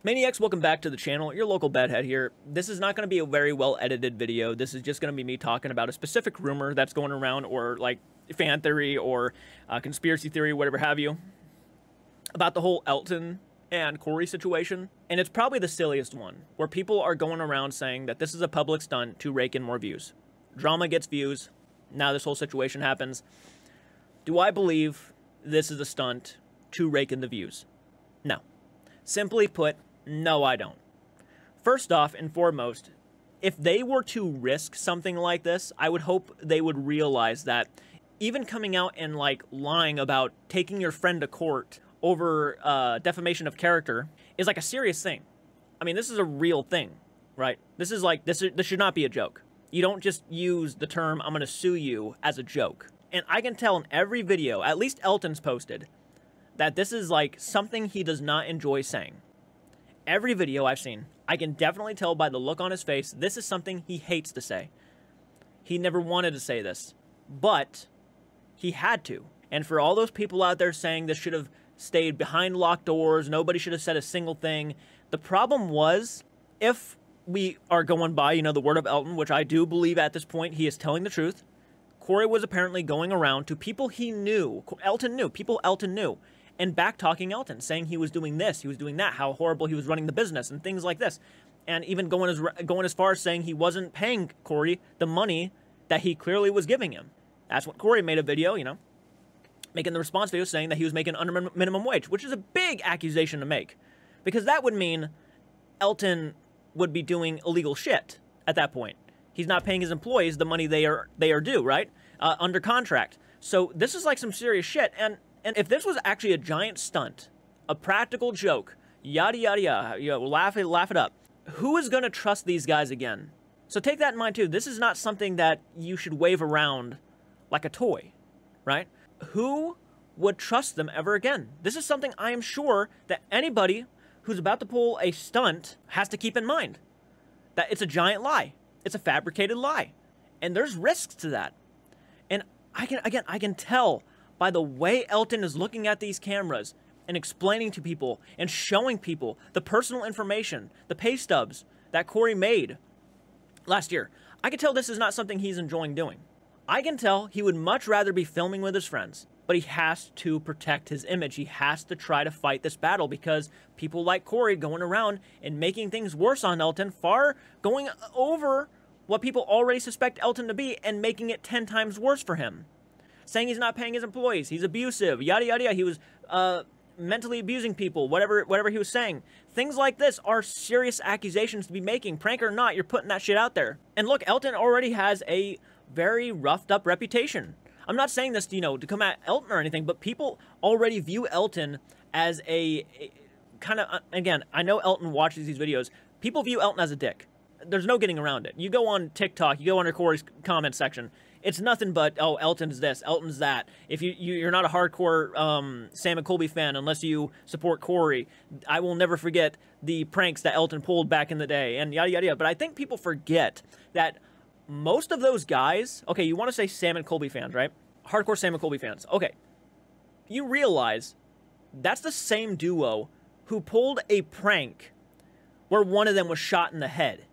Maniacs, welcome back to the channel. Your local bedhead here. This is not going to be a very well edited video. This is just going to be me talking about a specific rumor that's going around, or like fan theory or conspiracy theory, whatever have you, about the whole Elton and Corey situation. And it's probably the silliest one, where people are going around saying that this is a public stunt to rake in more views. Drama gets views. Now this whole situation happens. Do I believe this is a stunt to rake in the views? No. Simply put, no, I don't. First off and foremost, if they were to risk something like this, I would hope they would realize that even coming out and like lying about taking your friend to court over defamation of character is like a serious thing. I mean, this is a real thing, right? This is like, this should not be a joke. You don't just use the term, I'm going to sue you, as a joke. And I can tell in every video, at least Elton's posted, that this is like something he does not enjoy saying. Every video I've seen, I can definitely tell by the look on his face, this is something he hates to say. He never wanted to say this, but he had to. And for all those people out there saying this should have stayed behind locked doors, nobody should have said a single thing, the problem was, if we are going by, you know, the word of Elton, which I do believe at this point he is telling the truth, Corey was apparently going around to people he knew, people Elton knew, and back-talking Elton, saying he was doing this, he was doing that, how horrible he was running the business, and things like this. And even going as far as saying he wasn't paying Corey the money that he clearly was giving him. That's what Corey made a video, you know, making the response video saying that he was making under minimum wage, which is a big accusation to make. Because that would mean Elton would be doing illegal shit at that point. He's not paying his employees the money they are due, right? Under contract. So this is like some serious shit. And if this was actually a giant stunt, a practical joke, yada, yada, yada, you know, laugh it up, who is going to trust these guys again? So take that in mind, too. This is not something that you should wave around like a toy, right? Who would trust them ever again? This is something I am sure that anybody who's about to pull a stunt has to keep in mind. That it's a giant lie. It's a fabricated lie. And there's risks to that. And I can tell by the way Elton is looking at these cameras and explaining to people and showing people the personal information, the pay stubs that Corey made last year. I can tell this is not something he's enjoying doing. I can tell he would much rather be filming with his friends, but he has to protect his image. He has to try to fight this battle because people like Corey going around and making things worse on Elton, far going over what people already suspect Elton to be and making it 10 times worse for him. Saying he's not paying his employees, he's abusive, yada, yada, yada. He was mentally abusing people, whatever he was saying. Things like this are serious accusations to be making. Prank or not, you're putting that shit out there. And look, Elton already has a very roughed up reputation. I'm not saying this, you know, to come at Elton or anything, but people already view Elton as a kind of, again, I know Elton watches these videos. People view Elton as a dick. There's no getting around it. You go on TikTok, you go under Corey's comment section, it's nothing but, oh, Elton's this, Elton's that. If you're not a hardcore Sam and Colby fan unless you support Corey, I will never forget the pranks that Elton pulled back in the day, and yada, yada, yada. But I think people forget that most of those guys, okay, you want to say Sam and Colby fans, right? Hardcore Sam and Colby fans. Okay. You realize that's the same duo who pulled a prank where one of them was shot in the head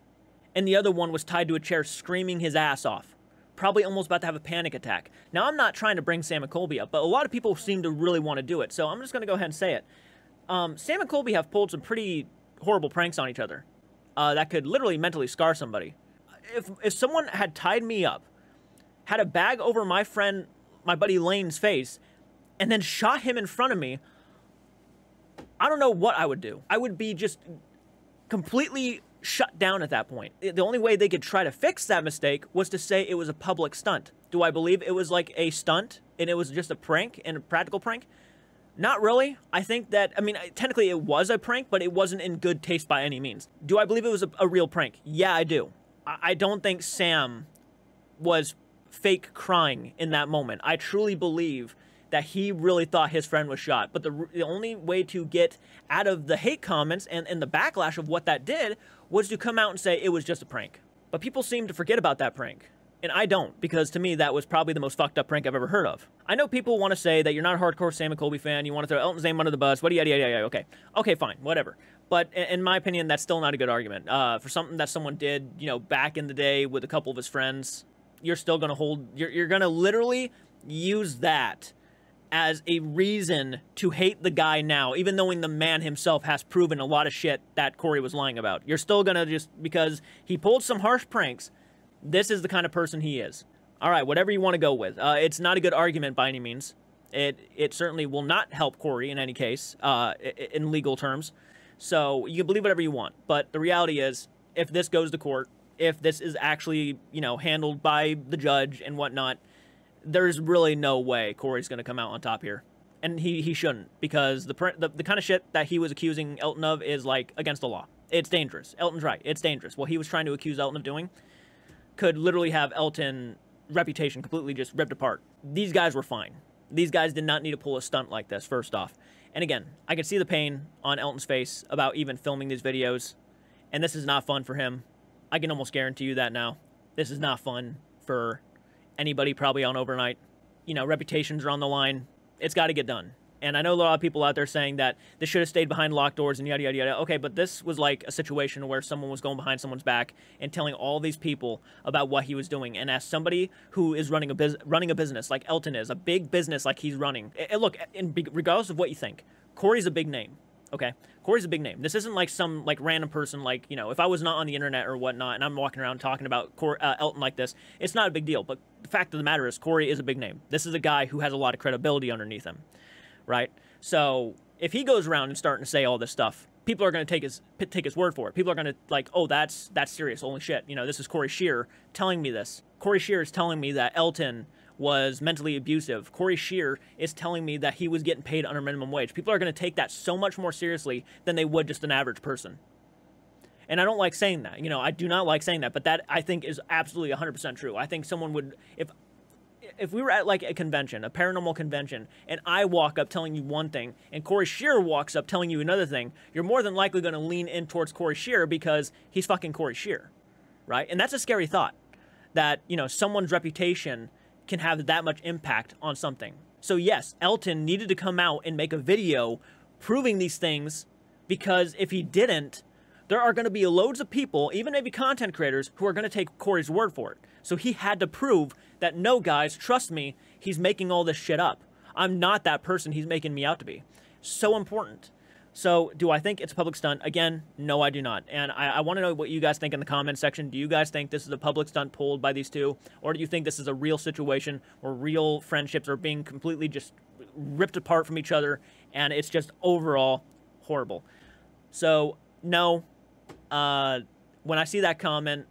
and the other one was tied to a chair screaming his ass off. Probably almost about to have a panic attack. Now, I'm not trying to bring Sam and Colby up, but a lot of people seem to really want to do it, so I'm just going to go ahead and say it. Sam and Colby have pulled some pretty horrible pranks on each other that could literally mentally scar somebody. If someone had tied me up, had a bag over my friend, my buddy Lane's face, and then shot him in front of me, I don't know what I would do. I would be just completely shut down at that point. The only way they could try to fix that mistake was to say it was a public stunt. Do I believe it was like a stunt and it was just a prank and a practical prank? Not really. I think that, I mean, technically it was a prank, but it wasn't in good taste by any means. Do I believe it was a real prank? Yeah, I do. I don't think Sam was fake crying in that moment. I truly believe that he really thought his friend was shot. But the only way to get out of the hate comments and the backlash of what that did was to come out and say it was just a prank. But people seem to forget about that prank. And I don't, because to me, that was probably the most fucked up prank I've ever heard of. I know people want to say that you're not a hardcore Sam and Colby fan, you want to throw Elton's name under the bus, what do you, okay. Okay, fine, whatever. But in my opinion, that's still not a good argument. For something that someone did, you know, back in the day with a couple of his friends, you're still going to you're going to literally use that as a reason to hate the guy now, even knowing the man himself has proven a lot of shit that Corey was lying about. You're still going to just, because he pulled some harsh pranks, this is the kind of person he is. All right, whatever you want to go with. It's not a good argument by any means. It certainly will not help Corey in any case, in legal terms. So you can believe whatever you want. But the reality is, if this goes to court, if this is actually, you know, handled by the judge and whatnot, there's really no way Corey's going to come out on top here. And he shouldn't, because the kind of shit that he was accusing Elton of is, like, against the law. It's dangerous. Elton's right. It's dangerous. What he was trying to accuse Elton of doing could literally have Elton's reputation completely just ripped apart. These guys were fine. These guys did not need to pull a stunt like this, first off. And again, I could see the pain on Elton's face about even filming these videos. And this is not fun for him. I can almost guarantee you that now. This is not fun for anybody probably on overnight. You know, reputations are on the line. It's got to get done. And I know a lot of people out there saying that this should have stayed behind locked doors and yada, yada, yada. Okay, but this was like a situation where someone was going behind someone's back and telling all these people about what he was doing. And as somebody who is running a business like Elton is, a big business like he's running. Look, regardless of what you think, Corey's a big name. Okay, Corey's a big name. This isn't like some like random person, like, you know, if I was not on the internet or whatnot and I'm walking around talking about Elton like this, it's not a big deal. But the fact of the matter is, Corey is a big name. This is a guy who has a lot of credibility underneath him, right? So if he goes around and starting to say all this stuff, people are going to take his word for it. People are going to like, oh, that's serious. Holy shit. You know, this is Corey Shear telling me this. Corey Shear is telling me that Elton was mentally abusive. Corey Shear is telling me that he was getting paid under minimum wage. People are going to take that so much more seriously than they would just an average person. And I don't like saying that. You know, I do not like saying that, but that I think is absolutely 100% true. I think someone would, if we were at like a convention, a paranormal convention, and I walk up telling you one thing, and Corey Shear walks up telling you another thing, you're more than likely going to lean in towards Corey Shear because he's fucking Corey Shear, right? And that's a scary thought, that, you know, someone's reputation can have that much impact on something. So yes, Elton needed to come out and make a video proving these things, because if he didn't, there are going to be loads of people, even maybe content creators, who are going to take Corey's word for it. So he had to prove that, no, guys, trust me, he's making all this shit up. I'm not that person he's making me out to be. So important. So do I think it's a public stunt? Again, no, I do not. And I want to know what you guys think in the comment section. Do you guys think this is a public stunt pulled by these two? Or do you think this is a real situation where real friendships are being completely just ripped apart from each other and it's just overall horrible? So, no. When I see that comment,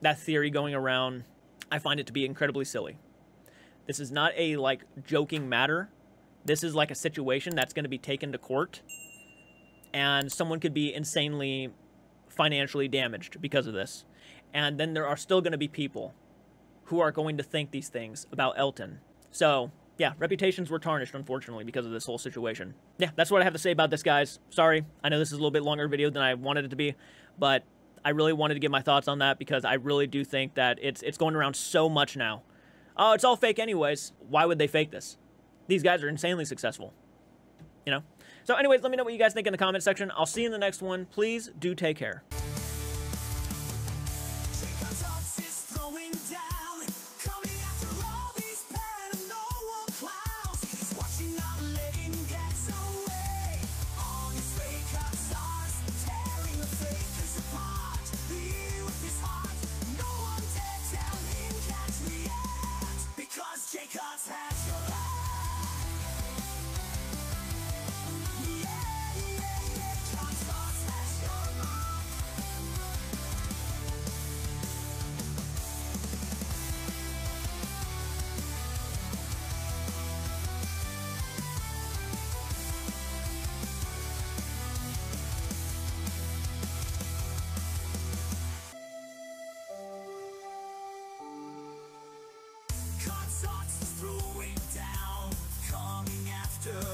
that theory going around, I find it to be incredibly silly. This is not a, like, joking matter. This is like a situation that's going to be taken to court, and someone could be insanely financially damaged because of this. And then there are still going to be people who are going to think these things about Elton. So, yeah, reputations were tarnished, unfortunately, because of this whole situation. Yeah, that's what I have to say about this, guys. Sorry, I know this is a little bit longer video than I wanted it to be, but I really wanted to give my thoughts on that because I really do think that it's going around so much now. Oh, it's all fake anyways. Why would they fake this? These guys are insanely successful, you know? So anyways, let me know what you guys think in the comment section. I'll see you in the next one. Please do take care.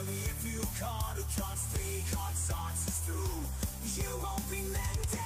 If you can't, can't speak, can't answer through, you won't be meant to.